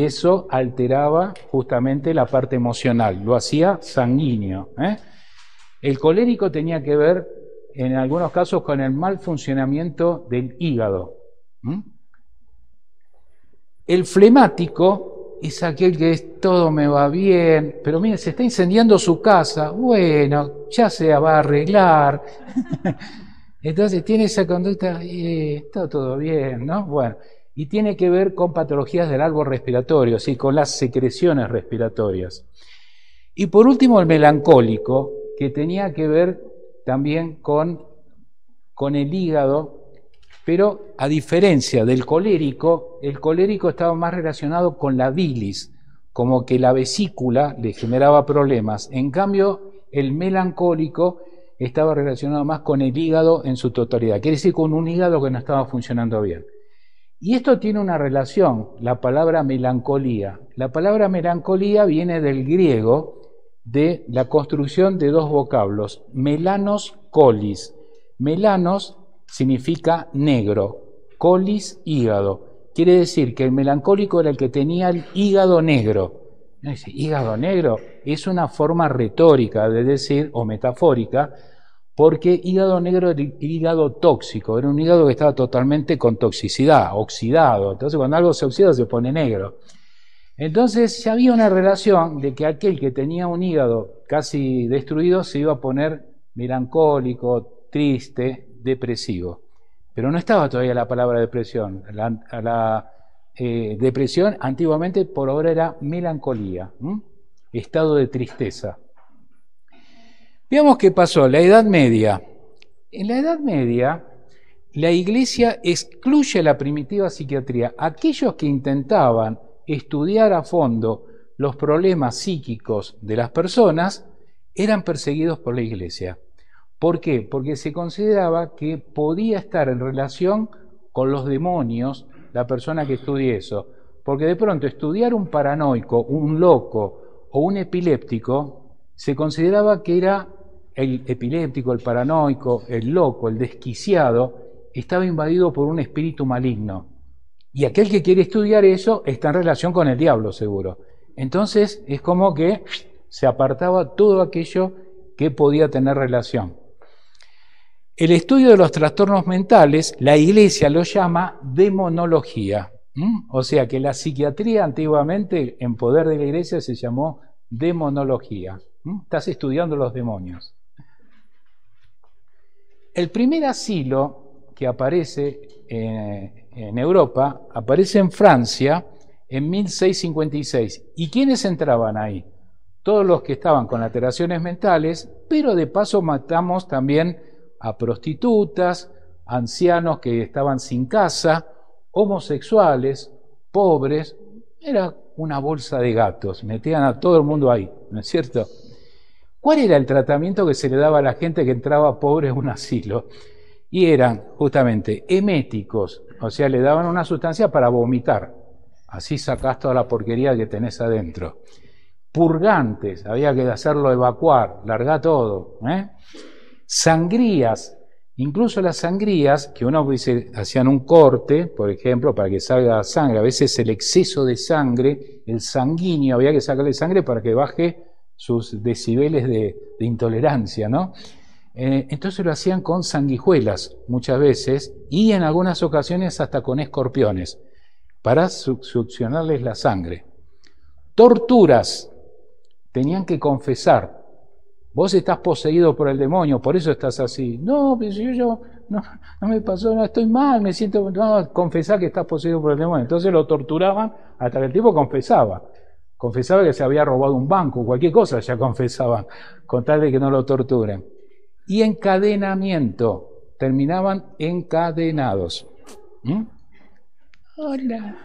y eso alteraba justamente la parte emocional, lo hacía sanguíneo. El colérico tenía que ver, en algunos casos, con el mal funcionamiento del hígado. El flemático es aquel que todo me va bien, pero mire, se está incendiando su casa, bueno, ya se va a arreglar. Entonces tiene esa conducta, está todo bien, ¿no? Bueno, y tiene que ver con patologías del árbol respiratorio, ¿sí? Con las secreciones respiratorias. Y por último, el melancólico, que tenía que ver también con el hígado, pero a diferencia del colérico, el colérico estaba más relacionado con la bilis, como que la vesícula le generaba problemas. En cambio, el melancólico estaba relacionado más con el hígado en su totalidad, quiere decir con un hígado que no estaba funcionando bien. Y esto tiene una relación, la palabra melancolía. La palabra melancolía viene del griego, de la construcción de dos vocablos, melanos, colis. Melanos significa negro, colis, hígado. Quiere decir que el melancólico era el que tenía el hígado negro. Hígado negro es una forma retórica de decir, o metafórica, porque hígado negro era hígado tóxico, era un hígado que estaba totalmente con toxicidad, oxidado. Entonces cuando algo se oxida se pone negro. Entonces ya había una relación de que aquel que tenía un hígado casi destruido se iba a poner melancólico, triste, depresivo. Pero no estaba todavía la palabra depresión. La depresión antiguamente por ahora era melancolía, estado de tristeza. Veamos qué pasó, la Edad Media. En la Edad Media, la Iglesia excluye la primitiva psiquiatría. Aquellos que intentaban estudiar a fondo los problemas psíquicos de las personas eran perseguidos por la Iglesia. ¿Por qué? Porque se consideraba que podía estar en relación con los demonios la persona que estudie eso. Porque de pronto estudiar un paranoico, un loco o un epiléptico, se consideraba que era el epiléptico, el paranoico, el loco, el desquiciado, estaba invadido por un espíritu maligno. Y aquel que quiere estudiar eso está en relación con el diablo, seguro. Entonces es como que se apartaba todo aquello que podía tener relación. El estudio de los trastornos mentales, la Iglesia lo llama demonología. O sea que la psiquiatría antiguamente, en poder de la Iglesia, se llamó demonología. Estás estudiando los demonios. El primer asilo que aparece en Europa, aparece en Francia en 1656. ¿Y quiénes entraban ahí? Todos los que estaban con alteraciones mentales, pero de paso matamos también a prostitutas, ancianos que estaban sin casa, homosexuales, pobres. Era una bolsa de gatos, metían a todo el mundo ahí, ¿no es cierto? ¿Cuál era el tratamiento que se le daba a la gente que entraba pobre en un asilo? Y eran justamente eméticos, o sea, le daban una sustancia para vomitar. Así sacás toda la porquería que tenés adentro. Purgantes, había que hacerlo evacuar, largar todo. Sangrías, incluso las sangrías, que uno dice, hacían un corte, por ejemplo, para que salga sangre. A veces el exceso de sangre, el sanguíneo, había que sacarle sangre para que baje sus decibeles de intolerancia, ¿no? Entonces lo hacían con sanguijuelas muchas veces y en algunas ocasiones hasta con escorpiones para succionarles la sangre. Torturas, tenían que confesar. Vos estás poseído por el demonio, por eso estás así. No, pero yo no me pasó nada, estoy mal, me siento... No, confesar que estás poseído por el demonio. Entonces lo torturaban hasta que el tipo confesaba. Confesaba que se había robado un banco, cualquier cosa ya confesaban, con tal de que no lo torturen. Y encadenamiento, terminaban encadenados. Hola.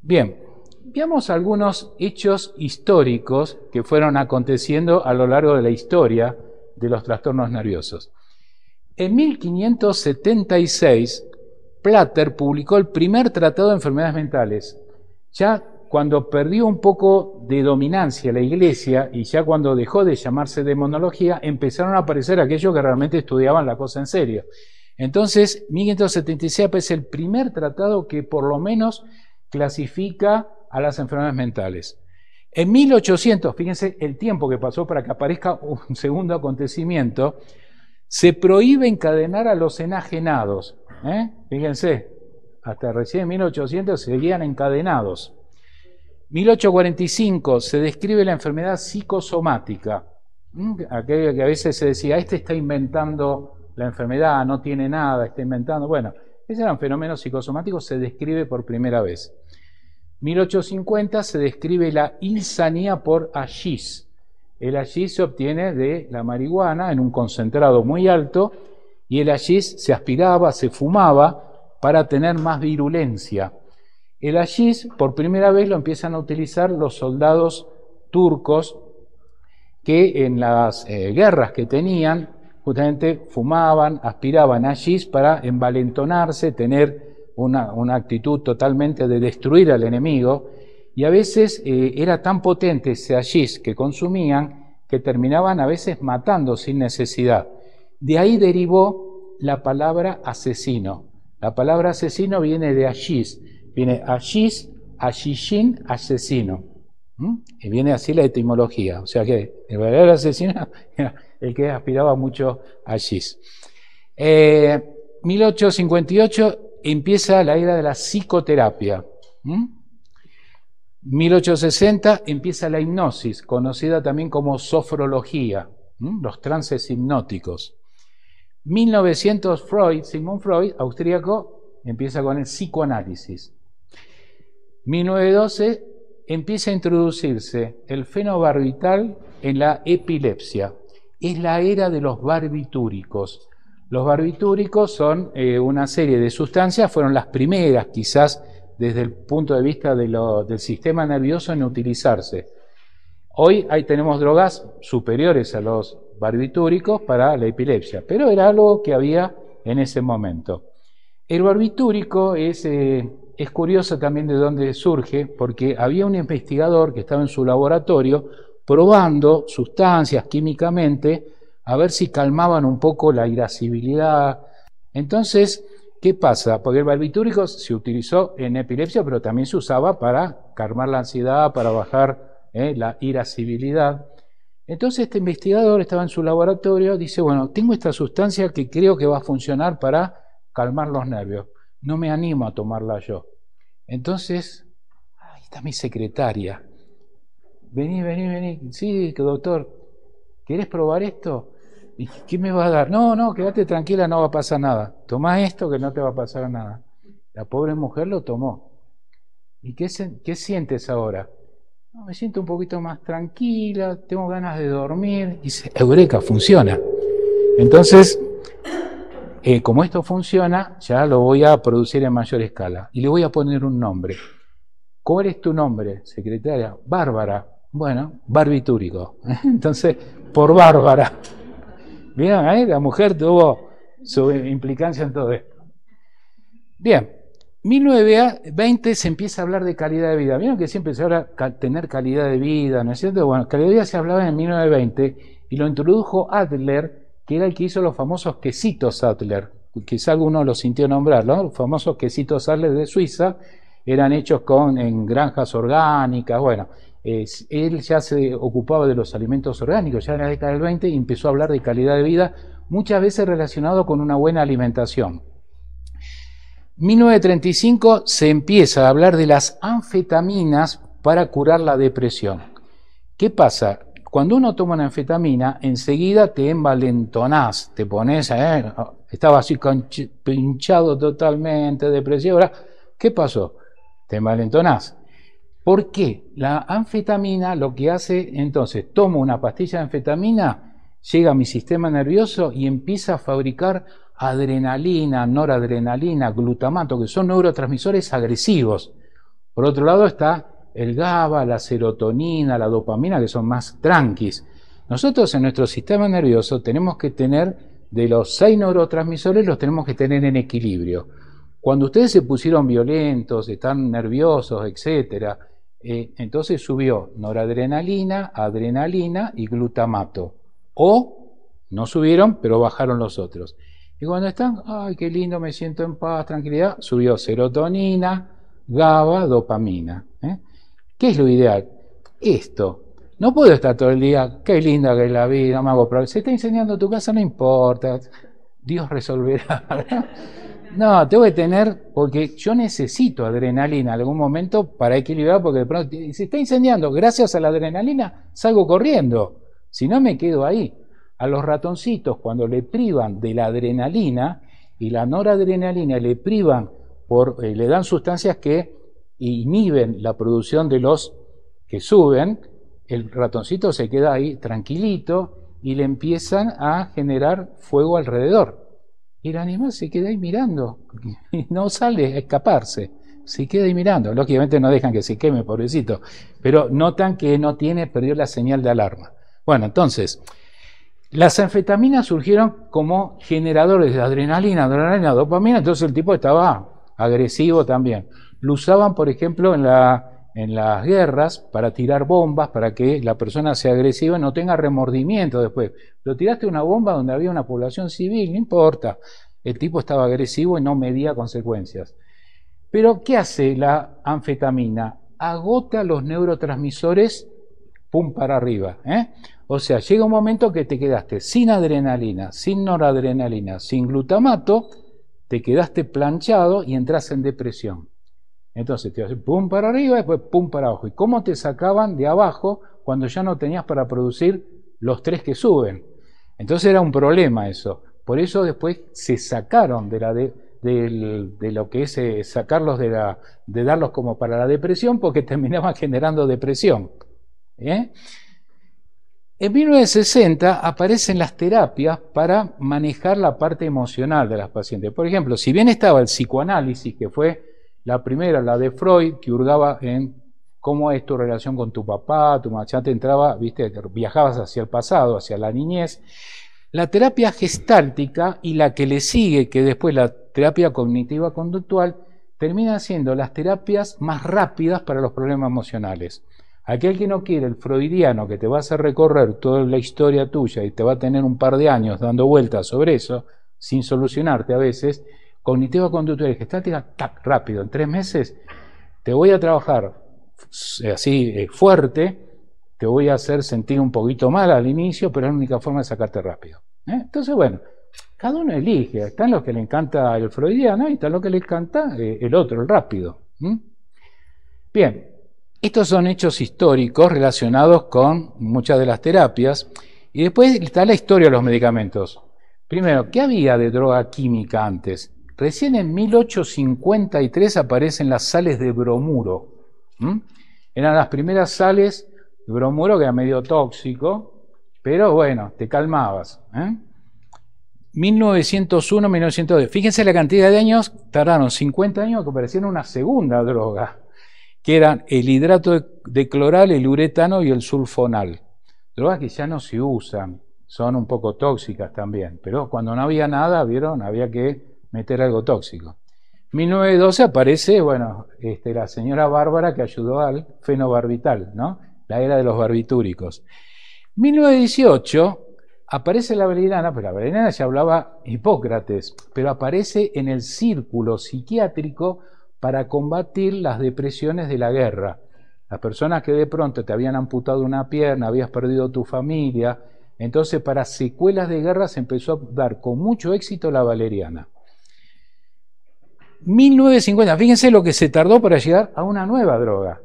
Bien, veamos algunos hechos históricos que fueron aconteciendo a lo largo de la historia de los trastornos nerviosos. En 1576, Plater publicó el primer tratado de enfermedades mentales. Ya cuando perdió un poco de dominancia la Iglesia y ya cuando dejó de llamarse demonología, empezaron a aparecer aquellos que realmente estudiaban la cosa en serio. Entonces, 1576 aparece el primer tratado que por lo menos clasifica a las enfermedades mentales. En 1800, fíjense el tiempo que pasó para que aparezca un segundo acontecimiento, se prohíbe encadenar a los enajenados. Fíjense, hasta recién en 1800 seguían encadenados. 1845 se describe la enfermedad psicosomática. Aquello que a veces se decía, este está inventando la enfermedad, no tiene nada, está inventando. Bueno, esos eran fenómenos psicosomáticos, se describe por primera vez. 1850 se describe la insanía por hashish. El hashish se obtiene de la marihuana en un concentrado muy alto y el hashish se aspiraba, se fumaba para tener más virulencia. El hashish por primera vez lo empiezan a utilizar los soldados turcos que en las guerras que tenían justamente fumaban, aspiraban hashish para envalentonarse, tener una actitud totalmente de destruir al enemigo, y a veces era tan potente ese hashish que consumían que terminaban a veces matando sin necesidad. De ahí derivó la palabra asesino. La palabra asesino viene de hashish, viene hashish, hashishin, asesino. Y viene así la etimología, o sea que el verdadero asesino era el que aspiraba mucho hashish. 1858 empieza la era de la psicoterapia. 1860 empieza la hipnosis, conocida también como sofrología, los trances hipnóticos. 1900 Sigmund Freud, austríaco, empieza con el psicoanálisis. 1912 empieza a introducirse el fenobarbital en la epilepsia. Es la era de los barbitúricos. Los barbitúricos son una serie de sustancias, fueron las primeras quizás desde el punto de vista del sistema nervioso en utilizarse. Hoy tenemos drogas superiores a los barbitúricos para la epilepsia, pero era algo que había en ese momento. El barbitúrico es curioso también de dónde surge, porque había un investigador que estaba en su laboratorio probando sustancias químicamente a ver si calmaban un poco la irascibilidad. Entonces, ¿qué pasa? Porque el barbitúrico se utilizó en epilepsia, pero también se usaba para calmar la ansiedad, para bajar la irascibilidad. Entonces este investigador estaba en su laboratorio, dice, bueno, tengo esta sustancia que creo que va a funcionar para calmar los nervios. No me animo a tomarla yo. Entonces, ahí está mi secretaria. Vení. Sí, doctor, ¿querés probar esto? ¿Y qué me va a dar? No, quédate tranquila, no va a pasar nada. Tomá esto que no te va a pasar nada. La pobre mujer lo tomó. ¿Y qué sientes ahora? No, me siento un poquito más tranquila, tengo ganas de dormir. Dice, eureka, funciona. Entonces, como esto funciona, ya lo voy a producir en mayor escala. Y le voy a poner un nombre. ¿Cuál es tu nombre, secretaria? Bárbara. Bueno, barbitúrico. Entonces, por Bárbara. ¿Vieron? La mujer tuvo su implicancia en todo esto. Bien, 1920 se empieza a hablar de calidad de vida. ¿Vieron que siempre se habla de tener calidad de vida? ¿No es cierto? Bueno, calidad de vida se hablaba en 1920 y lo introdujo Adler, que era el que hizo los famosos quesitos Adler. Quizá alguno lo sintió nombrar, ¿no? Los famosos quesitos Adler de Suiza eran hechos en granjas orgánicas. Bueno, él ya se ocupaba de los alimentos orgánicos ya en la década del 20 y empezó a hablar de calidad de vida, muchas veces relacionado con una buena alimentación. 1935 se empieza a hablar de las anfetaminas para curar la depresión. ¿Qué pasa? Cuando uno toma una anfetamina, enseguida te envalentonás, te pones, estaba así pinchado totalmente, depresivo. ¿Qué pasó? Te envalentonás. ¿Por qué? La anfetamina lo que hace, entonces, tomo una pastilla de anfetamina, llega a mi sistema nervioso y empieza a fabricar adrenalina, noradrenalina, glutamato, que son neurotransmisores agresivos. Por otro lado está el GABA, la serotonina, la dopamina, que son más tranquis. Nosotros en nuestro sistema nervioso tenemos que tener, de los 6 neurotransmisores, los tenemos que tener en equilibrio. Cuando ustedes se pusieron violentos, están nerviosos, etcétera, entonces subió noradrenalina, adrenalina y glutamato. O no subieron, pero bajaron los otros. Y cuando están, ay, qué lindo, me siento en paz, tranquilidad, subió serotonina, GABA, dopamina. ¿Qué es lo ideal? Esto. No puedo estar todo el día, qué linda que es la vida, me hago problemas. Se está incendiando tu casa, no importa, Dios resolverá. No, tengo que tener, porque yo necesito adrenalina en algún momento para equilibrar, porque de pronto se está incendiando, gracias a la adrenalina salgo corriendo, si no me quedo ahí. A los ratoncitos, cuando le privan de la adrenalina y la noradrenalina le privan le dan sustancias que inhiben la producción de los que suben, el ratoncito se queda ahí tranquilito y le empiezan a generar fuego alrededor. Y el animal se queda ahí mirando, y no sale a escaparse, se queda ahí mirando. Lógicamente no dejan que se queme, pobrecito, pero notan que perdió la señal de alarma. Bueno, entonces, las anfetaminas surgieron como generadores de adrenalina, dopamina, entonces el tipo estaba agresivo también. Lo usaban, por ejemplo, en las guerras para tirar bombas, para que la persona sea agresiva y no tenga remordimiento después. Lo tiraste una bomba donde había una población civil, no importa. El tipo estaba agresivo y no medía consecuencias. Pero, ¿qué hace la anfetamina? Agota los neurotransmisores, pum, para arriba. O sea, llega un momento que te quedaste sin adrenalina, sin noradrenalina, sin glutamato, te quedaste planchado y entras en depresión. Entonces te hace pum para arriba y después pum para abajo. ¿Y cómo te sacaban de abajo cuando ya no tenías para producir los 3 que suben? Entonces era un problema eso. Por eso después se sacaron de lo que es sacarlos de darlos como para la depresión, porque terminaban generando depresión. En 1960 aparecen las terapias para manejar la parte emocional de las pacientes. Por ejemplo, si bien estaba el psicoanálisis, que fue la primera, la de Freud, que hurgaba en cómo es tu relación con tu papá, tu mamá, ya te entraba, viste, viajabas hacia el pasado, hacia la niñez. La terapia gestáltica y la que le sigue, que después la terapia cognitiva conductual, terminan siendo las terapias más rápidas para los problemas emocionales. Aquel que no quiere el freudiano, que te va a hacer recorrer toda la historia tuya y te va a tener un par de años dando vueltas sobre eso, sin solucionarte a veces, cognitiva conductual y gestáltica, tac, rápido, en 3 meses te voy a trabajar así fuerte, te voy a hacer sentir un poquito mal al inicio, pero es la única forma de sacarte rápido. Entonces, bueno, cada uno elige. Están los que le encanta el freudiano y están los que le encanta el otro, el rápido. Bien, estos son hechos históricos relacionados con muchas de las terapias. Y después está la historia de los medicamentos. Primero, ¿qué había de droga química antes? Recién en 1853 aparecen las sales de bromuro. Eran las primeras sales de bromuro, que era medio tóxico, pero bueno, te calmabas. 1901, 1902. Fíjense la cantidad de años, tardaron 50 años que apareciera una segunda droga, que eran el hidrato de cloral, el uretano y el sulfonal. Drogas que ya no se usan, son un poco tóxicas también, pero cuando no había nada, vieron, había que meter algo tóxico. 1912 aparece, bueno, la señora Bárbara que ayudó al fenobarbital, ¿no? La era de los barbitúricos. 1918 aparece la valeriana, pero la valeriana ya hablaba Hipócrates, pero aparece en el círculo psiquiátrico para combatir las depresiones de la guerra. Las personas que de pronto te habían amputado una pierna, habías perdido tu familia, entonces para secuelas de guerra se empezó a dar con mucho éxito la valeriana. 1950, fíjense lo que se tardó para llegar a una nueva droga,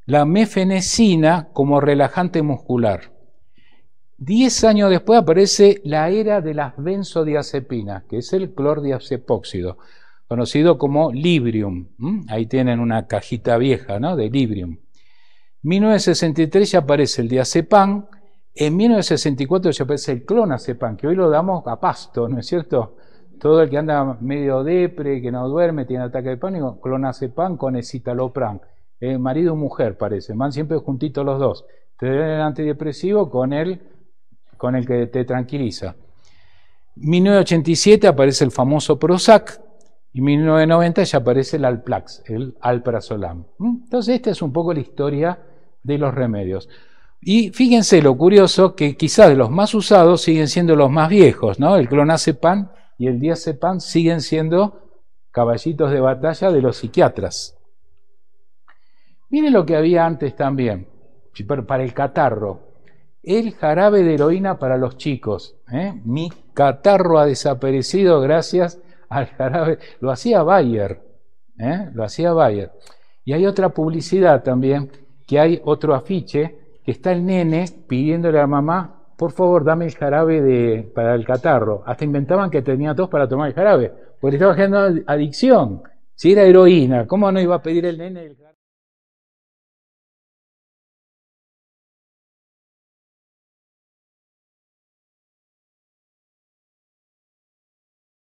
la mefenecina como relajante muscular. 10 años después aparece la era de las benzodiazepinas, que es el clordiazepóxido, conocido como Librium. Ahí tienen una cajita vieja, ¿no?, de Librium. 1963 ya aparece el diazepam. En 1964 ya aparece el clonazepam, que hoy lo damos a pasto, ¿no es cierto? Todo el que anda medio depre, que no duerme, tiene ataque de pánico, clonazepam con escitalopram. Marido y mujer parecen, van siempre juntitos los dos. Te dan el antidepresivo con el que te tranquiliza. 1987 aparece el famoso Prozac y 1990 ya aparece el Alplax, el alprazolam. Entonces esta es un poco la historia de los remedios. Y fíjense lo curioso que quizás de los más usados siguen siendo los más viejos, ¿no? El clonazepam y el diazepam siguen siendo caballitos de batalla de los psiquiatras. Miren lo que había antes también, para el catarro. El jarabe de heroína para los chicos. Mi catarro ha desaparecido gracias al jarabe. Lo hacía Bayer. Lo hacía Bayer. Y hay otra publicidad también, que hay otro afiche, que está el nene pidiéndole a la mamá, por favor, dame el jarabe para el catarro. Hasta inventaban que tenía tos para tomar el jarabe, porque le estaba generando adicción. Si era heroína, ¿cómo no iba a pedir el nene el jarabe?